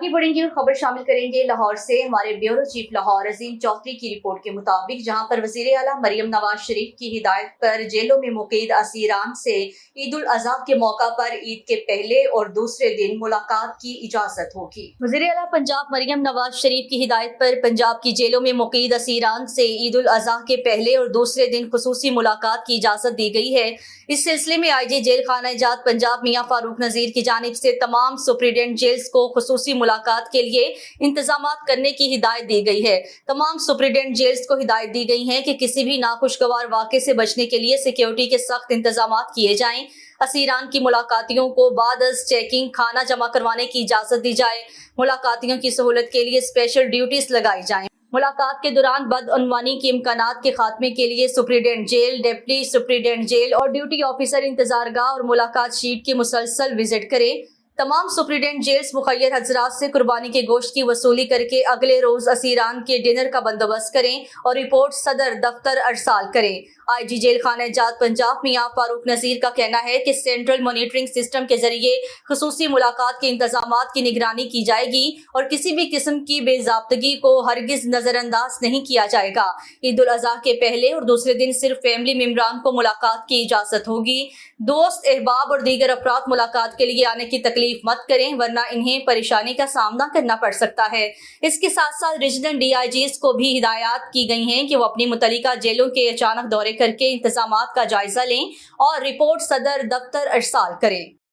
आगे बढ़ेंगे और खबर शामिल करेंगे लाहौर से। हमारे ब्यूरो चीफ लाहौर अजीम चौधरी की रिपोर्ट के मुताबिक जहां पर वजीर आला मरियम नवाज शरीफ की हिदायत पर जेलों में मुक़ीद असीरान से ईद उल अज़हा के मौका पर ईद के पहले और दूसरे दिन मुलाकात की इजाजत होगी। वजीर आला पंजाब मरियम नवाज शरीफ की हिदायत पर पंजाब की जेलों में मुक़ीद असीरान से ईद उल अज़हा के पहले और दूसरे दिन खुसूसी मुलाकात की इजाजत दी गई है। इस सिलसिले में IG जेल खाना जात पंजाब मियां फारूक नज़ीर की जानिब से तमाम सुप्रीडेंट जेल्स को खुसूसी मुलाकात के लिए इंतजामात करने की हिदायत दी गई है। तमाम सुप्रीडेंट जेल्स को हिदायत दी गई है कि किसी भी नाखुशगवार वाक़े से बचने के लिए सिक्योरिटी के सख्त इंतजामात किए जाएं। असीरान की मुलाकातियों को बाद अज़ चेकिंग खाना जमा करवाने की इजाज़त दी जाए। मुलाकातियों की सहूलत के लिए स्पेशल ड्यूटीज लगाई जाएं। मुलाकात के दौरान बदअनवानी के इम्कानात के खात्मे के लिए superintendent jail, deputy superintendent jail और ड्यूटी ऑफिसर इंतजारगाह और मुलाकात शीट की मुसलसल विजिट करें। तमाम सुप्रीडेंट जेल्स मुखय्यर हजरात से कुर्बानी के गोश्त की वसूली करके अगले रोज असीरान के डिनर का बंदोबस्त करें और रिपोर्ट सदर दफ्तर अरसाल करें। IG जेल खाना जात पंजाब मियां फारूक नज़ीर का कहना है कि सेंट्रल मॉनिटरिंग सिस्टम के जरिए खुसूसी मुलाकात के इंतजामात की निगरानी की जाएगी और किसी भी किस्म की बेजाब्तगी को हरगिज नजरअंदाज नहीं किया जाएगा। ईद उल अज़हा के पहले और दूसरे दिन सिर्फ फैमिली मेंबरान को मुलाकात की इजाजत होगी। दोस्त, अहबाब और दीगर अफराद मुलाकात के लिए आने की तकलीफ मत करें, वरना इन्हें परेशानी का सामना करना पड़ सकता है। इसके साथ साथ रीजनल DIGs को भी हिदायत की गई हैं कि वो अपनी मुतल्लिका जेलों के अचानक दौरे करके इंतजामात का जायजा लें और रिपोर्ट सदर दफ्तर अरसाल करें।